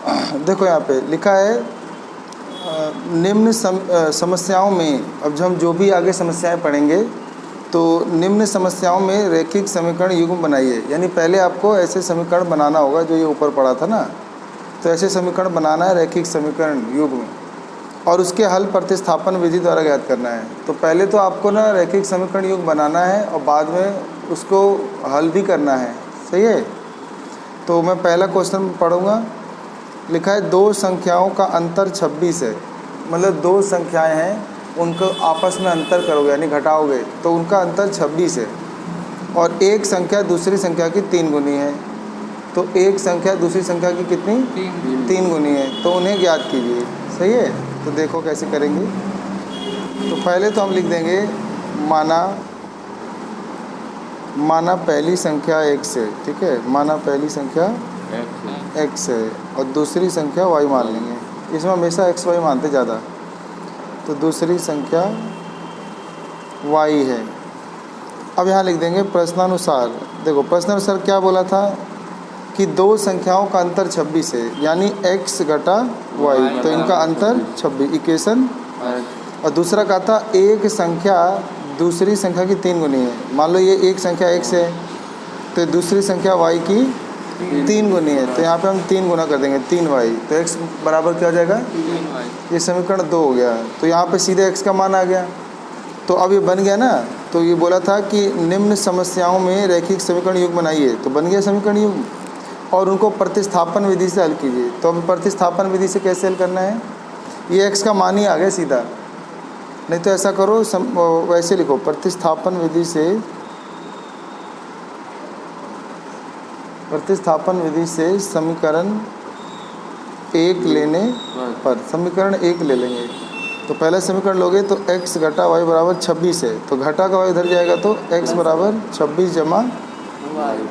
देखो यहाँ पे लिखा है निम्न समस्याओं में, अब जो हम जो भी आगे समस्याएं पढ़ेंगे तो निम्न समस्याओं में रैखिक समीकरण युग्म बनाइए। यानी पहले आपको ऐसे समीकरण बनाना होगा जो ये ऊपर पढ़ा था ना, तो ऐसे समीकरण बनाना है रैखिक समीकरण युग्म, और उसके हल प्रतिस्थापन विधि द्वारा ज्ञात करना है। तो पहले तो आपको ना रैखिक समीकरण युग्म बनाना है और बाद में उसको हल भी करना है। सही है। तो मैं पहला क्वेश्चन पढ़ूँगा। लिखा है दो संख्याओं का अंतर 26 है। मतलब दो संख्याएं हैं, उनको आपस में अंतर करोगे यानी घटाओगे तो उनका अंतर 26 है, और एक संख्या दूसरी संख्या की 3 गुनी है। तो एक संख्या दूसरी संख्या की कितनी? 3 गुनी है। तो उन्हें ज्ञात कीजिए। सही है। तो देखो कैसे करेंगे। तो पहले तो हम लिख देंगे माना पहली संख्या x है। ठीक है, माना पहली संख्या x है और दूसरी संख्या y मान लेंगे। इसमें हमेशा x y मानते ज़्यादा। तो दूसरी संख्या y है। अब यहाँ लिख देंगे प्रश्नानुसार। देखो प्रश्नानुसार क्या बोला था कि दो संख्याओं का अंतर 26 है, यानी x घटा y, तो इनका अंतर 26 इक्वेशन। और दूसरा कहा था एक संख्या दूसरी संख्या की 3 गुनी है। मान लो ये एक संख्या x है तो दूसरी संख्या y की 3 गुनी है, तो यहाँ पे हम 3 गुना कर देंगे 3y, तो x बराबर क्या हो जाएगा? ये समीकरण 2 हो गया। तो यहाँ पे सीधे x का मान आ गया। तो अब ये बन गया ना। तो ये बोला था कि निम्न समस्याओं में रैखिक समीकरण युग्म बनाइए, तो बन गया समीकरण युग्म, और उनको प्रतिस्थापन विधि से हल कीजिए। तो अब प्रतिस्थापन विधि से कैसे हल करना है? ये x का मान ही आ गया सीधा। नहीं तो ऐसा करो, वैसे लिखो प्रतिस्थापन विधि से समीकरण 1 लेने पर, समीकरण 1 ले लेंगे। तो पहला समीकरण लोगे तो x घटा y बराबर 26 है, तो घटा का y इधर जाएगा तो x बराबर 26 जमा y,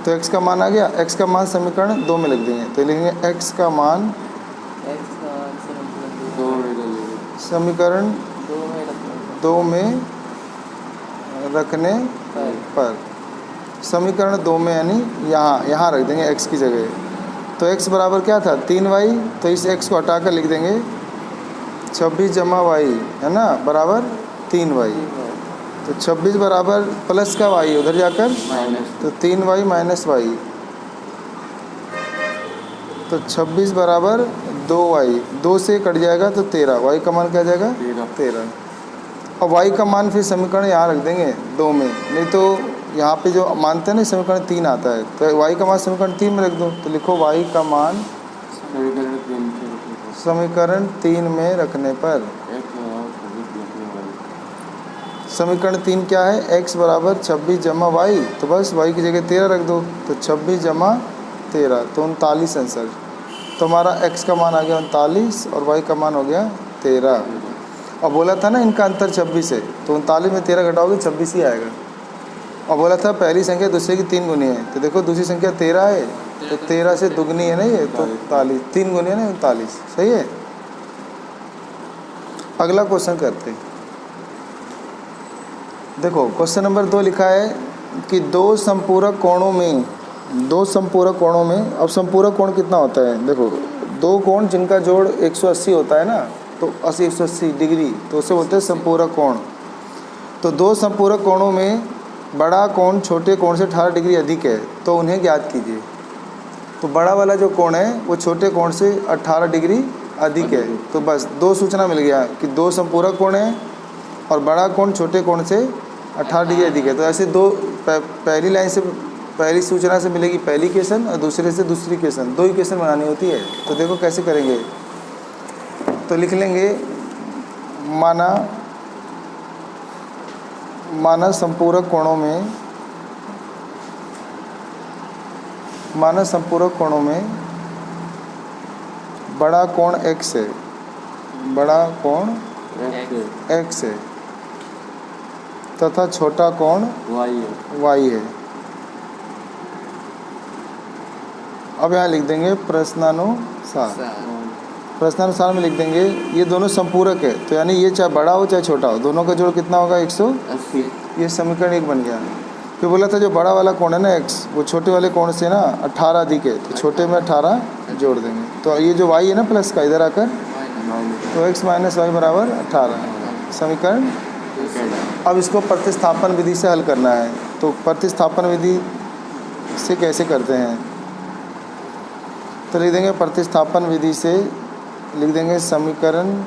तो x का मान आ गया। x का मान समीकरण 2 में लिख देंगे। तो लिखेंगे x का मान समीकरण 2 में रखने पर, समीकरण 2 में यानी यहाँ रख देंगे x की जगह। तो x बराबर क्या था? 3y, तो इस x को हटा कर लिख देंगे 26 जमा y, है ना, बराबर 3y। तो 26 बराबर प्लस का y उधर जाकर, तो 3y माइनस y, तो 26 बराबर 2y, 2 से कट जाएगा तो 13, y का मान क्या जाएगा? 13। और y का मान फिर समीकरण यहाँ रख देंगे 2 में, नहीं तो यहाँ पे जो मानते हैं ना समीकरण 3 आता है, तो y का मान समीकरण 3 में रख दो। तो लिखो y का मान समीकरण 3 में रखने पर, समीकरण 3 क्या है? x बराबर 26 जमा y, तो बस y की जगह 13 रख दो, तो 26 जमा 13, तो 39 आंसर। तो हमारा x का मान आ गया 39 और y का मान हो गया 13। और बोला था ना इनका अंतर 26 है, तो 39 में 13 घटाओगे 26 ही आएगा। और बोला था पहली संख्या दूसरे की 3 गुनी है, तो देखो दूसरी संख्या 13 है, तो 13 से दुगनी है ना ये, तो 39, 3 गुनी है ना 39। सही है। अगला क्वेश्चन करते हैं। देखो क्वेश्चन नंबर 2 लिखा है कि दो संपूरक कोणों में, अब संपूरक कोण कितना होता है? देखो दो कोण जिनका जोड़ 180 होता है ना, तो 180 डिग्री, तो उसे बोलते हैं संपूरक कोण। तो दो संपूरक कोणों में बड़ा कोण छोटे कोण से 18 डिग्री अधिक है, तो उन्हें ज्ञात कीजिए। तो बड़ा वाला जो कोण है वो छोटे कोण से 18 डिग्री अधिक है। तो बस दो सूचना मिल गया कि दो संपूरक कोण है और बड़ा कोण छोटे कोण से 18 डिग्री अधिक है। तो ऐसे दो, पहली लाइन से पहली सूचना से मिलेगी पहली इक्वेशन और दूसरे से दूसरी इक्वेशन, 2 इक्वेशन बनानी होती है। तो देखो कैसे करेंगे। तो लिख लेंगे माना संपूरक कोणों में बड़ा कोण x है, बड़ा कोण x है तथा छोटा कोण y है। अब यहाँ लिख देंगे प्रश्नानुसार में लिख देंगे ये दोनों संपूरक है, तो यानी ये चाहे बड़ा हो चाहे छोटा हो, दोनों का जोड़ कितना होगा? 180। ये समीकरण 1 बन गया। फिर बोला था जो बड़ा वाला कोण है ना x, वो छोटे वाले कोण से ना 18 अधिक है, तो छोटे में 18 जोड़ देंगे। तो ये जो y है ना प्लस का, इधर आकर तो x माइनस वाई बराबर 18 समीकरण। अब इसको प्रतिस्थापन विधि से हल करना है। तो प्रतिस्थापन विधि से कैसे करते हैं, तो लिख देंगे प्रतिस्थापन विधि से लिख देंगे समीकरण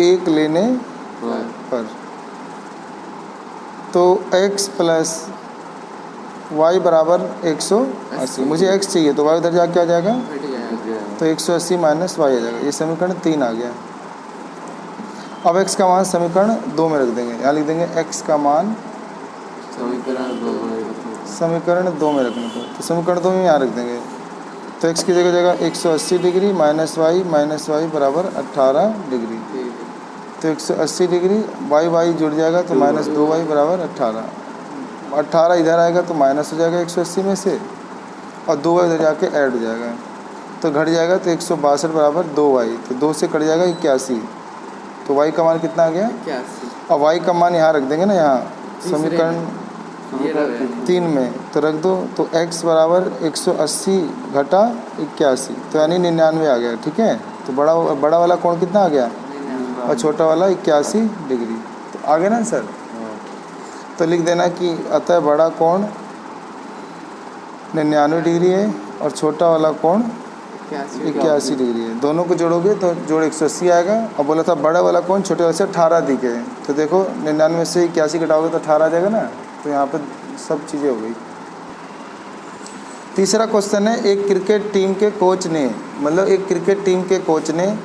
1 लेने पर, तो x प्लस वाई बराबर 180, मुझे x चाहिए तो y उधर जाके क्या आ जाएगा, तो 180 माइनस वाई आ जाएगा। ये समीकरण 3 आ गया। अब x का मान समीकरण 2 में रख देंगे, यहाँ लिख देंगे x का मान समीकरण 2 में रखने पर, तो समीकरण 2 में यहाँ रख देंगे। तो x की जगह 180 डिग्री माइनस वाई बराबर 18 डिग्री, तो 180 डिग्री वाई जुड़ जाएगा तो माइनस 2y बराबर 18 इधर आएगा तो माइनस हो जाएगा 180 में से, और 2y इधर जाके ऐड हो जाएगा तो घट जाएगा, तो 162 बराबर 2y, तो 2 से कट जाएगा 81, तो y का मान कितना आ गया 81। और y का मान यहाँ रख देंगे ना, यहाँ समीकरण 3 में तो रख दो, तो x बराबर 180 घटा 81, तो यानी 99 आ गया। ठीक है, तो बड़ा वाला कोण कितना आ गया और छोटा वाला 81 डिग्री, तो आ गया ना सर। तो लिख देना कि अतः बड़ा कोण 99 डिग्री है और छोटा वाला कोण 81 डिग्री है। दोनों को जोड़ोगे तो जोड़ 180 आएगा, और बोला था बड़ा वाला कोण छोटे वाले से 18 अधिक है, तो देखो 99 से 81 घटाओगे तो 18 आ जाएगा ना, तो यहाँ पे सब चीज़ें हो गई। तीसरा क्वेश्चन है, एक क्रिकेट टीम के कोच ने, मतलब एक क्रिकेट टीम के कोच ने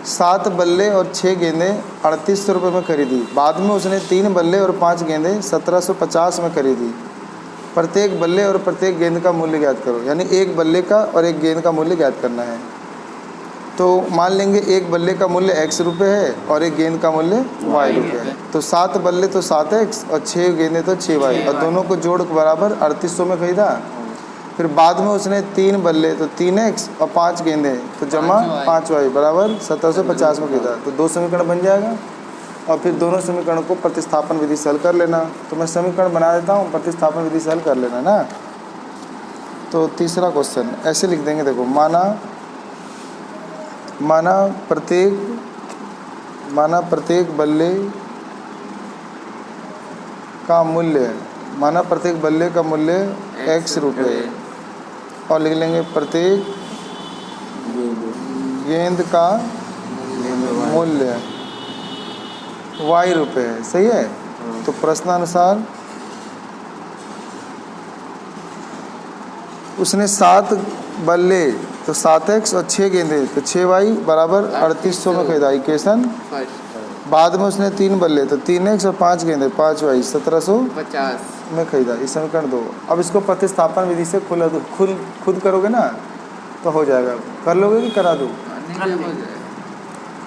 7 बल्ले और 6 गेंदें 3800 रुपये में खरीदी। बाद में उसने 3 बल्ले और 5 गेंदें 1750 में खरीदी। प्रत्येक बल्ले और प्रत्येक गेंद का मूल्य ज्ञात करो, यानी एक बल्ले का और एक गेंद का मूल्य ज्ञात करना है। तो मान लेंगे एक बल्ले का मूल्य x रुपये है और एक गेंद का मूल्य y रुपये है, तो 7 बल्ले तो 7x और 6 गेंदें तो 6y, और दोनों को जोड़ बराबर 3800 में खरीदा। फिर बाद में उसने 3 बल्ले तो 3x और 5 गेंदें तो जमा 5y बराबर 1750 में खरीदा, तो 2 समीकरण बन जाएगा। और फिर दोनों समीकरणों को प्रतिस्थापन विधि से हल कर लेना। तो मैं समीकरण बना देता हूँ, प्रतिस्थापन विधि से हल कर लेना ना। तो तीसरा क्वेश्चन ऐसे लिख देंगे, देखो माना प्रत्येक बल्ले का मूल्य, माना प्रत्येक बल्ले का मूल्य x रुपये है, और लिख लेंगे प्रत्येक गेंद का मूल्य y रुपये है। सही है। तो प्रश्नानुसार उसने 7 बल्ले तो 7x और 6 गेंदे तो 6y बराबर 3800 में खरीदा। इक्वेशन बाद में उसने 3 बल्ले तो 3x और 5 गेंदे 5y 1750 में खरीदा। इस समीकरण 2। अब इसको प्रतिस्थापन विधि से खुद करोगे ना तो हो जाएगा। कर लोगे कि करा दूँ?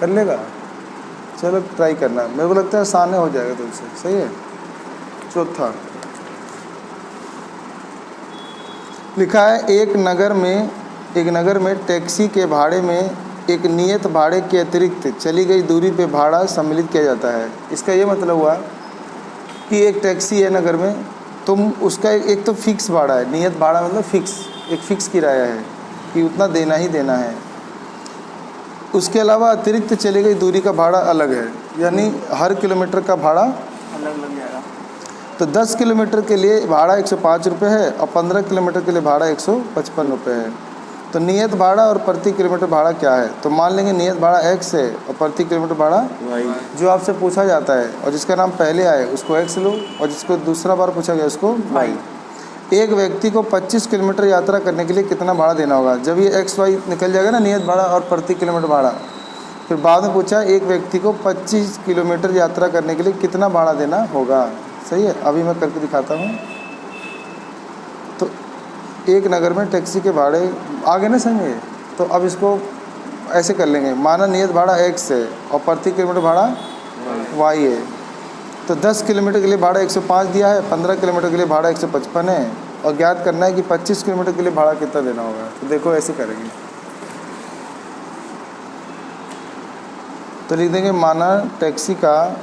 कर लेगा? चलो ट्राई करना, मेरे को लगता है आसान हो जाएगा तुमसे। सही है। चौथा लिखा है, एक नगर में टैक्सी के भाड़े में एक नियत भाड़े के अतिरिक्त चली गई दूरी पे भाड़ा सम्मिलित किया जाता है। इसका ये मतलब हुआ कि एक टैक्सी है नगर में, तुम उसका एक तो फिक्स भाड़ा है, नियत भाड़ा मतलब एक फिक्स किराया है कि उतना देना ही देना है। उसके अलावा अतिरिक्त चली गई दूरी का भाड़ा अलग है, यानी हर किलोमीटर का भाड़ा अलग लग जाएगा। तो 10 किलोमीटर के लिए भाड़ा 105 रुपये है और 15 किलोमीटर के लिए भाड़ा 155 रुपये है। तो नियत भाड़ा और प्रति किलोमीटर भाड़ा क्या है? तो मान लेंगे नियत भाड़ा x है और प्रति किलोमीटर भाड़ा y। जो आपसे पूछा जाता है और जिसका नाम पहले आए उसको x लो, और जिसको दूसरा बार पूछा गया उसको y। एक व्यक्ति को 25 किलोमीटर यात्रा करने के लिए कितना भाड़ा देना होगा? जब ये x y निकल जाएगा ना, नियत भाड़ा और प्रति किलोमीटर भाड़ा, फिर बाद में पूछा एक व्यक्ति को 25 किलोमीटर यात्रा करने के लिए कितना भाड़ा देना होगा। सही है। अभी मैं करके दिखाता हूँ। तो एक नगर में टैक्सी के भाड़े आगे ना समझे, तो अब इसको ऐसे कर लेंगे। माना नियत भाड़ा x है और प्रति किलोमीटर भाड़ा y है। तो 10 किलोमीटर के लिए भाड़ा 105 दिया है, 15 किलोमीटर के लिए भाड़ा 155 है, और ज्ञात करना है कि 25 किलोमीटर के लिए भाड़ा कितना देना होगा। तो देखो ऐसे करेंगे। तो लिख देंगे, माना टैक्सी का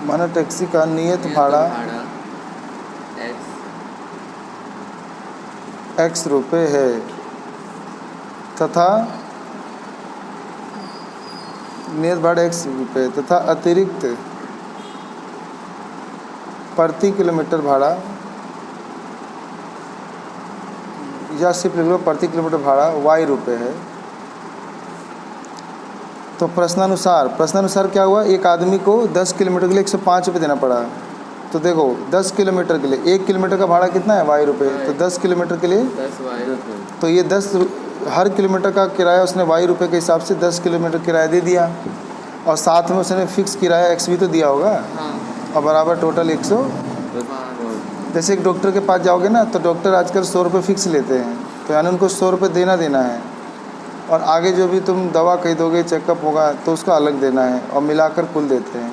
माना टैक्सी का नियत भाड़ा x रुपये है तथा नियत भाड़ा x रुपये तथा अतिरिक्त प्रति किलोमीटर भाड़ा, या सिर्फ लिख लो प्रति किलोमीटर भाड़ा y रुपये है। तो प्रश्नानुसार क्या हुआ, एक आदमी को 10 किलोमीटर के लिए 105 रुपये देना पड़ा। तो देखो 10 किलोमीटर के लिए 1 किलोमीटर का भाड़ा कितना है y रुपये, तो 10 किलोमीटर के लिए 10 y रुपये, तो ये 10 हर किलोमीटर का किराया उसने y रुपये के हिसाब से 10 किलोमीटर किराया दे दिया, और साथ में उसने फिक्स किराया x भी तो दिया होगा, और बराबर टोटल 100। जैसे एक डॉक्टर के पास जाओगे ना, तो डॉक्टर आजकल 100 रुपये फिक्स लेते हैं, तो यानी उनको 100 रुपये देना है, और आगे जो भी तुम दवा खरीदोगे चेकअप होगा तो उसका अलग देना है, और मिलाकर कुल देते हैं।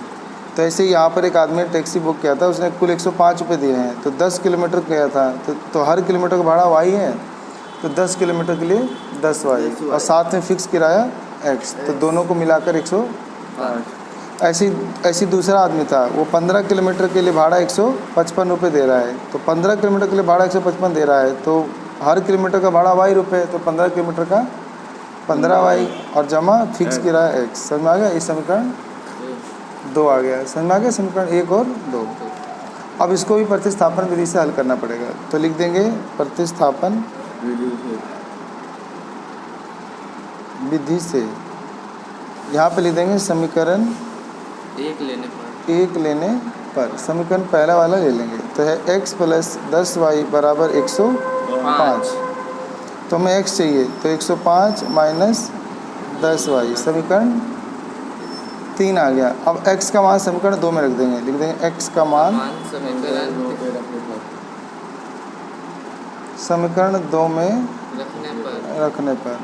तो ऐसे ही यहाँ पर एक आदमी ने टैक्सी बुक किया था, उसने कुल 105 रुपये दिए हैं, तो 10 किलोमीटर गया था, तो हर किलोमीटर का भाड़ा y है, तो 10 किलोमीटर के लिए 10 y, और साथ में फिक्स किराया x, तो दोनों को मिलाकर 105। ऐसी दूसरा आदमी था, वो 15 किलोमीटर के लिए भाड़ा 155 रुपये दे रहा है, तो 15 किलोमीटर के लिए भाड़ा 155 दे रहा है, तो हर किलोमीटर का भाड़ा y रुपये, तो 15 किलोमीटर का 15 y, और जमा फिक्स किराया x। समझ में आ गया, इस समीकरण 2 आ गया। समझ में आ गया समीकरण 1 और 2। अब इसको भी प्रतिस्थापन विधि से हल करना पड़ेगा, तो लिख देंगे प्रतिस्थापन विधि से, यहाँ पे लिख देंगे समीकरण 1 लेने पर समीकरण पहला वाला ले लेंगे, तो है x + 10y बराबर 105, तो हमें x चाहिए, तो 105 - 10y समीकरण 3 आ गया। अब x का मान समीकरण 2 में रख देंगे, लिख देंगे x का मान समीकरण 2 में रखने पर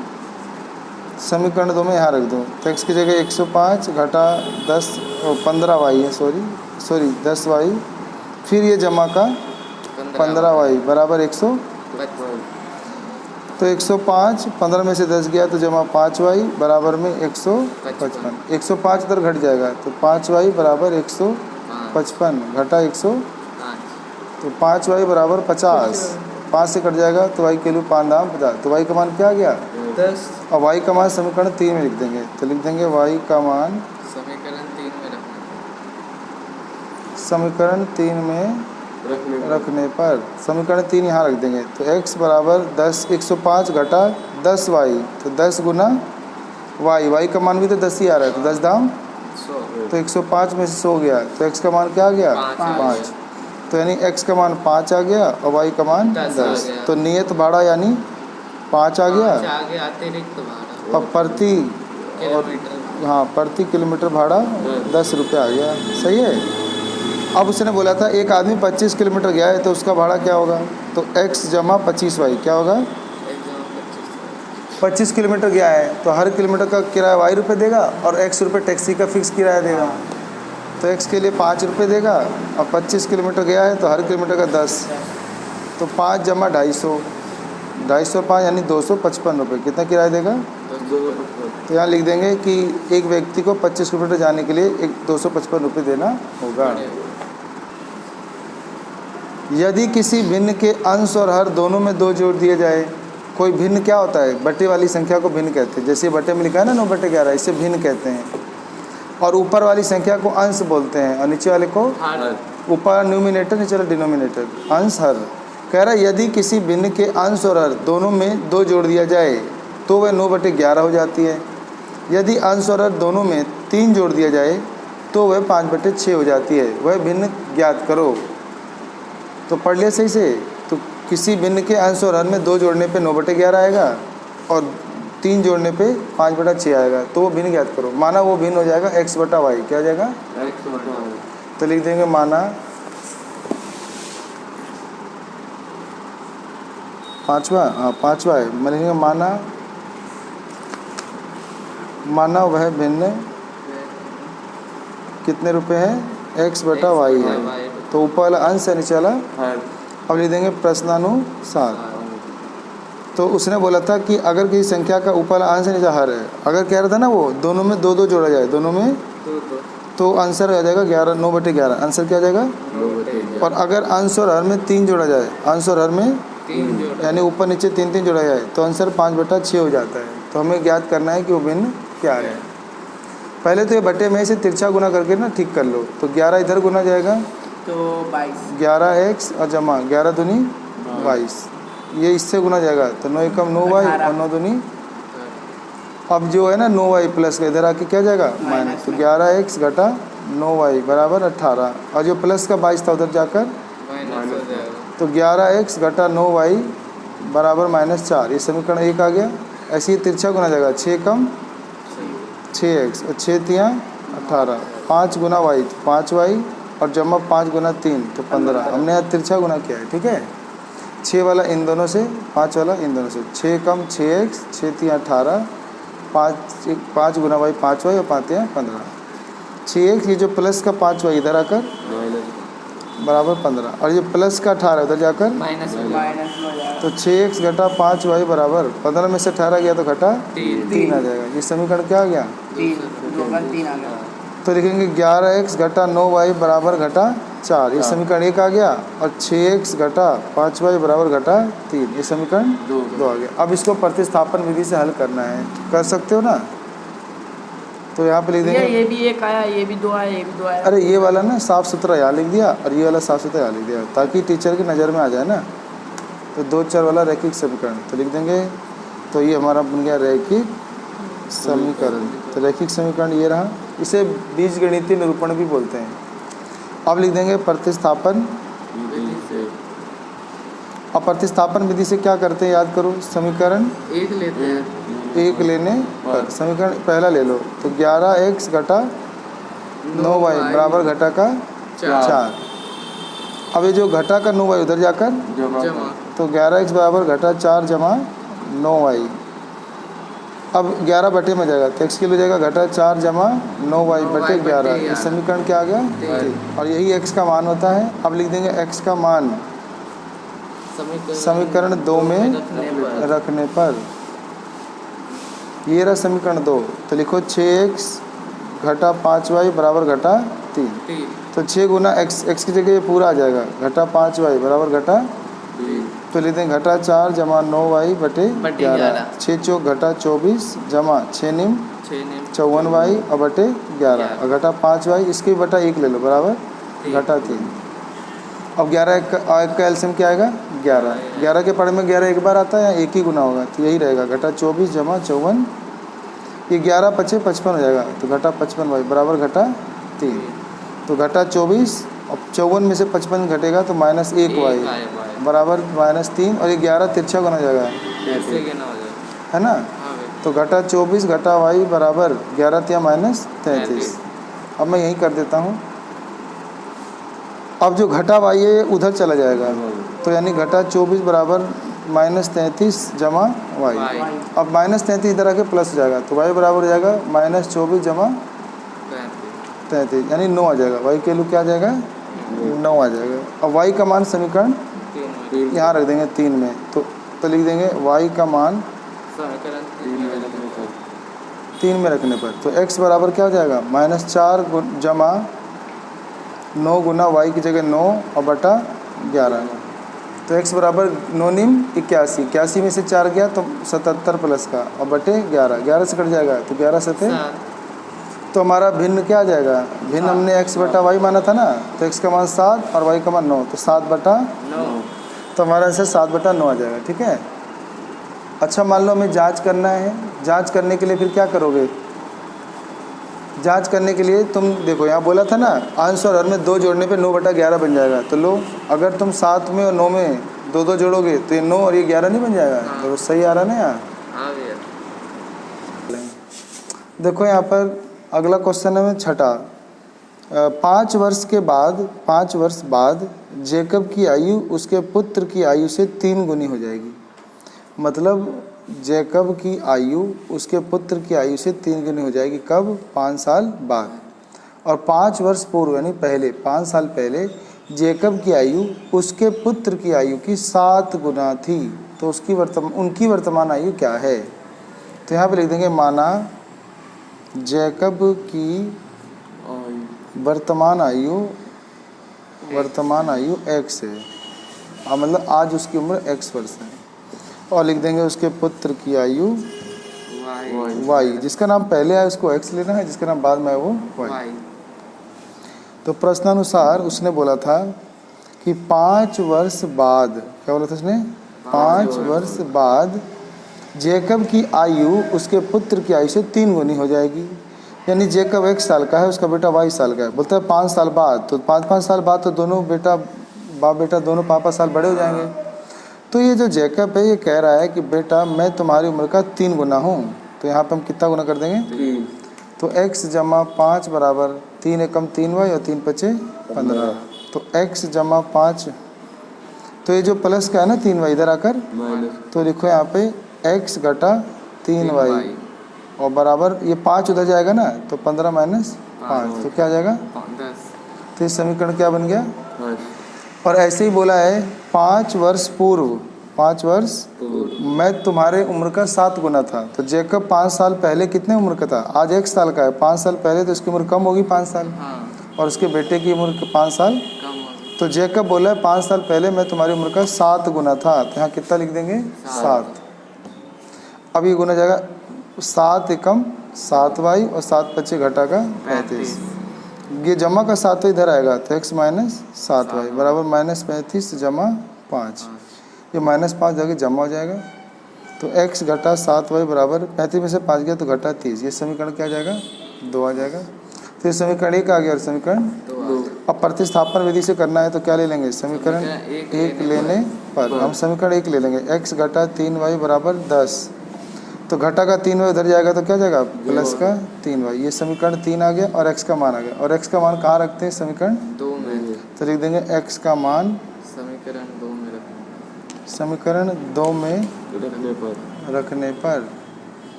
समीकरण 2 में यहाँ रख दो, तो x की जगह 105 घटा 15y है, सॉरी 10y, फिर ये जमा का 15y बराबर 155, तो 105 15 में से 10 गया, तो जमा 5y बराबर में 155, 105 इधर घट जाएगा, तो 5y बराबर 155 घटा 100, तो 5y बराबर 50, 5 से कट जाएगा, तो y के लिए 5 दाम 50, तो y का मान क्या आ गया 10, और y का मान समीकरण 3 में लिख देंगे, तो लिख देंगे y का मान समीकरण 3 में रखने पर समीकरण 3 यहाँ रख देंगे, तो x बराबर 10 105 घटा 10y, तो 10 गुना y का मान भी तो 10 ही आ रहा है, तो 10 दाम 100, तो 105 में से 100 गया, तो x का मान क्या आ गया 5, तो यानी x का मान 5 आ गया और y का मान 10, तो नियत भाड़ा यानी 5 आ गया, और प्रति किलोमीटर भाड़ा 10 रुपये आ गया। सही है। अब उसने बोला था एक आदमी 25 किलोमीटर गया है, तो उसका भाड़ा क्या होगा, तो x जमा 25y क्या होगा, 25 किलोमीटर गया है तो हर किलोमीटर का किराया y रुपये देगा, और x रुपये टैक्सी का फिक्स किराया देगा, तो x के लिए 5 रुपये देगा, और 25 किलोमीटर गया है तो हर किलोमीटर का 10, तो 5 जमा 250, 250 यानी 255 रुपये, कितना किराया देगा, तो यहाँ लिख देंगे कि एक व्यक्ति को 25 किलोमीटर जाने के लिए 255 रुपये देना होगा। यदि किसी भिन्न के अंश और हर दोनों में 2 जोड़ दिए जाए, कोई भिन्न क्या होता है, बटे वाली संख्या को भिन्न कहते हैं, जैसे बटे में लिखा है ना 9/11, इसे भिन्न कहते हैं, और ऊपर वाली संख्या को अंश बोलते हैं, और नीचे वाले को ऊपर न्यूमिनेटर नीचे वाला डिनोमिनेटर, अंश हर। कह रहा है यदि किसी भिन्न के अंश और हर दोनों में 2 जोड़ दिया जाए तो वह 9/11 हो जाती है। यदि अंश और हर दोनों में 3 जोड़ दिया जाए तो वह 5/6 हो जाती है। वह भिन्न ज्ञात करो। तो पढ़ लिया सही से। तो किसी भिन्न के अंश और हर में 2 जोड़ने पे 9/11 आएगा और 3 जोड़ने पे 5/6 आएगा, तो वो भिन्न ज्ञात करो। माना वो भिन्न हो जाएगा x/y, क्या हो जाएगा x/y। तो लिख देंगे माना पाँचवा है, मैं लिखेंगे माना वह भिन्न कितने रुपए है, x/y है। तो ऊपर वाला अंश है, नीचे वाला अब लिख देंगे प्रश्नानुसार। तो उसने बोला था कि अगर किसी संख्या का ऊपर वाला अंश नीचे हर है, अगर कह रहा था ना वो दोनों में 2-2 जोड़ा जाए, दोनों में तो आंसर आ जाएगा 11, 9/11 आंसर क्या आ जाएगा। और अगर अंश और हर में 3 जोड़ा जाए, अंश और हर में 3 यानी ऊपर नीचे 3 जोड़ा जाए तो आंसर 5/6 हो जाता है। तो हमें ज्ञात करना है कि वो भिन्न क्या है। पहले तो ये बटे में से तिरछा गुना करके ना ठीक कर लो। तो 11 इधर गुना जाएगा तो 22, 11x और जमा 11 दूनी 22, ये इससे गुना जाएगा तो 9 एकम 9y और 9 दूनी। अब जो है ना 9y प्लस का इधर आके क्या जाएगा माइनस, तो 11x घटा 9y बराबर 18, और जो प्लस का 22 था उधर जाकर माइनस हो जाएगा। तो 11x घटा 9y बराबर -4, ये समीकरण 1 आ गया। ऐसे ही तिरछा गुना जाएगा 6 कम 6x और 6 तियाँ 18, 5 गुना y तो 5y और जमा 5 गुना 3 तो 15। हमने यहाँ तिरछा गुना किया है, ठीक है। 6 वाला इन दोनों से, 5 वाला इन दोनों से, 6 कम 6x, 6 तियाँ 18, 5 गुना y 5y और 5 तियाँ 15, 6x ये जो प्लस का 5y इधर आकर बराबर 15, और ये प्लस का 18 उधर जाकर माइनस हो जाएगा। तो 6x घटा 5y बराबर 15 में से 18 गया तो घटा 3 आ जाएगा। ये समीकरण क्या आ गया 3 आ गया। तो लिखेंगे 11x घटा 9y बराबर घटा 4, ये समीकरण 1 आ गया। और 6x घटा 5y बराबर घटा 3, ये समीकरण 2 आ गया। अब इसको प्रतिस्थापन विधि से हल करना है, कर सकते हो ना। तो यहाँ पे लिख देंगे, ये भी 1 आया, ये भी 2 आया, ये भी 2 आया। अरे ये वाला ना साफ़ सुथरा यहाँ लिख दिया और ये वाला साफ़ सुथरा यहाँ लिख दिया ताकि टीचर की नज़र में आ जाए ना। तो 2 4 वाला रैखिक समीकरण तो लिख देंगे। तो ये हमारा बन गया रैखिक समीकरण। तो रैखिक समीकरण ये रहा, इसे बीजगणितीय निरूपण भी बोलते हैं। अब लिख देंगे प्रतिस्थापन। अब प्रतिस्थापन विधि से क्या करते हैं याद करो, समीकरण 1 लेते हैं, 1 लेने पर समीकरण पहला ले लो तो 11x घटा 9y बराबर घटा का 4। अब ये जो घटा का 9y उधर जाकर जमा तो 11x बराबर घटा 4 जमा 9y। अब 11 बटे में जाएगा तो x के लिए जाएगा घटा 4 जमा 9y बटे 11, ये समीकरण क्या आ गया। और यही x का मान होता है। अब लिख देंगे x का मान समीकरण 2 में रखने पर, ये रहा समीकरण 2। तो लिखो 6x घटा 5y बराबर घटा 3, तो 6 गुना x की जगह ये पूरा आ जाएगा घटा 5y बराबर घटा, तो लिख देंगे घटा 4 जमा 9y बटे 11, 6 चौक घटा 24 जमा 6 निम 54y और बटे 11 और घटा 5y, इसके बटा 1 ले लो बराबर घटा 3। अब 11 का एलसीएम क्या आएगा 11, 11 के पढ़े में 11 एक बार आता है या एक ही गुना होगा, तो यही रहेगा घटा 24 जमा 54, ये 11 पचे 55 हो जाएगा तो घटा 55y बराबर घटा 3। तो घटा 24 अब 54 में से 55 घटेगा तो -1y बराबर -3, और ये 11 तिरछा गुना जाएगा है ना। तो घटा 24 घटा y बराबर 11 तिया -33। अब मैं यही कर देता हूँ। अब जो घटा y है उधर चला जाएगा तो यानी घटा 24 बराबर -33 जमा y। अब -33 इधर आके प्लस हो जाएगा तो y बराबर हो जाएगा -24 जमा 33 यानी 9 आ जाएगा। y के लिए क्या आ जाएगा 9 आ जाएगा। अब y का मान समीकरण यहाँ रख देंगे 3 में, तो लिख देंगे y का मान 3 में रखने पर तो x बराबर क्या हो जाएगा -4 जमा 9 गुना y की जगह 9 और बटा 11, तो x बराबर 9 निम 81, 81 में से 4 गया तो 77 प्लस का और बटे 11, 11 से कट जाएगा तो 11 सते, तो हमारा भिन्न क्या आ जाएगा, भिन्न हमने x बटा y माना था ना, तो x का मान 7 और y का मान 9, तो 7/9, तो हमारा आंसर 7/9 आ जाएगा। ठीक है। अच्छा मान लो हमें जांच करना है, जांच करने के लिए फिर क्या करोगे, जांच करने के लिए तुम देखो यहाँ बोला था ना अंश और हर में 2 जोड़ने पे 9/11 बन जाएगा, तो लो अगर तुम 7 में और 9 में 2 जोड़ोगे तो ये 9 और ये 11 नहीं बन जाएगा। तो सही आ रहा ना यहाँ। देखो यहाँ पर अगला क्वेश्चन है में छठा, 5 वर्ष बाद जेकब की आयु उसके पुत्र की आयु से 3 गुनी हो जाएगी। मतलब जेकब की आयु उसके पुत्र की आयु से 3 गुनी हो जाएगी। कब 5 साल बाद। और 5 वर्ष पूर्व यानी पहले 5 साल पहले जेकब की आयु उसके पुत्र की आयु की 7 गुना थी, तो उनकी वर्तमान आयु क्या है। तो यहाँ पे लिख देंगे माना जेकब की वर्तमान आयु x है। मतलब आज उसकी उम्र x वर्ष है। और लिख देंगे उसके पुत्र की आयु y। जिसका नाम पहले आया उसको x लेना है, जिसका नाम बाद में है वो y। तो प्रश्नानुसार उसने बोला था कि 5 वर्ष बाद, क्या बोला था उसने, 5 वर्ष बाद जेकब की आयु उसके पुत्र की आयु से 3 गुनी हो जाएगी। यानी जेकब 1 साल का है, उसका बेटा 22 साल का है। बोलता है 5 साल बाद, तो 5 साल बाद तो दोनों बाप बेटा दोनों 5 साल बड़े हो जाएंगे। तो ये जो जेकब है ये कह रहा है कि बेटा मैं तुम्हारी उम्र का 3 गुना हूँ। तो यहाँ पे हम कितना गुना कर देंगे, 3। तो x जमा 5 बराबर 3 एकम 3y और 3 पचे 15। तो x जमा 5, तो ये जो प्लस का है ना 3y इधर आकर, तो लिखो यहाँ पे x घटा 3y और बराबर ये 5 उधर जाएगा ना, तो 15 माइनस 5, तो क्या आ जाएगा 10। तो ये समीकरण क्या बन गया। और ऐसे ही बोला है 5 वर्ष पूर्व मैं तुम्हारे उम्र का 7 गुना था। तो जेकब 5 साल पहले कितने उम्र का था, आज 1 साल का है, 5 साल पहले तो उसकी उम्र कम होगी 5 साल, और उसके बेटे की उम्र 5 साल कम होगी। तो जेकब बोला है 5 साल पहले मैं तुम्हारी उम्र का 7 गुना था। तो यहाँ कितना लिख देंगे 7। अब ये गुना जाएगा 7 एकम 7y और 7 पचे घटा का 35। ये जमा का 7 इधर आएगा तो x माइनस 7y बराबर माइनस 35 जमा 5। ये माइनस 5 जाके जमा हो जाएगा। तो x घटा 7y बराबर 35 में से 5 गया तो घटा 30। ये समीकरण क्या आ जाएगा 2 आ जाएगा। तो ये समीकरण 1 आ गया और समीकरण 2। अब प्रतिस्थापन विधि से करना है तो क्या ले लेंगे, समीकरण 1 लेने पर हम समीकरण 1 ले लेंगे। x घटा 3y बराबर 10। तो घटा का 3y उधर जाएगा तो क्या जाएगा प्लस का 3y। ये समीकरण 3 आ गया और x का मान आ गया। और x का मान कहाँ रखते हैं, समीकरण 2 में। तो लिख देंगे x का मान समीकरण 2 में रखने पर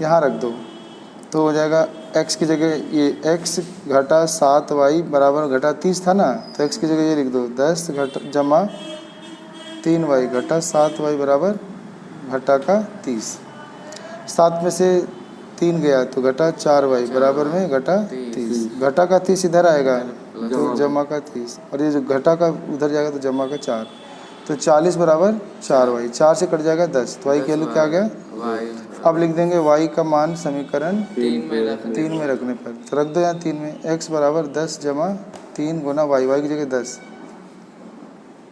यहाँ रख दो तो हो जाएगा x की जगह ये x घटा 7y बराबर घटा 30 था ना, तो x की जगह ये लिख दो 10 घटा जमा 3y घटा 7y बराबर घटा का 30। 7 में से 3 गया तो घटा 4y बराबर में घटा 30। घटा का 30 इधर आएगा तो जमा का 30, और ये जो घटा का उधर जाएगा तो जमा का 4। तो 40 बराबर 4y, 4 से कट जाएगा 10, तो y की वैल्यू क्या आ गया। अब लिख देंगे y का मान समीकरण 3 में रखने पर, तो रख दो यहाँ 3 में। x बराबर 10 जमा 3 गुना y की जगह 10,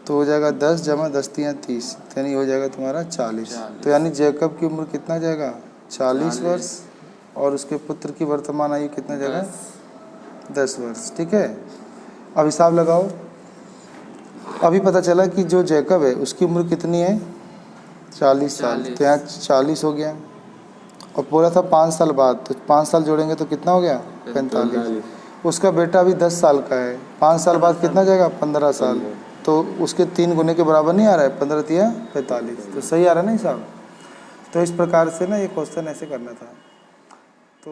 तो हो जाएगा 10 जमा 10 3 30, यानी हो जाएगा तुम्हारा 40। तो यानी जेकब की उम्र कितना जाएगा 40 वर्ष और उसके पुत्र की वर्तमान आयु कितना जाएगा 10 वर्ष। ठीक है, अब हिसाब लगाओ। अभी पता चला कि जो जेकब है उसकी उम्र कितनी है 40 साल, तो यहाँ 40 हो गया। और बोला था 5 साल बाद, तो 5 साल जोड़ेंगे तो कितना हो गया 45। उसका बेटा अभी 10 साल का है, 5 साल बाद कितना जाएगा 15 साल, तो उसके 3 गुने के बराबर नहीं आ रहा है, 15 तिया 45, तो सही आ रहा है ना हिसाब। तो इस प्रकार से ना ये क्वेश्चन ऐसे करना था। तो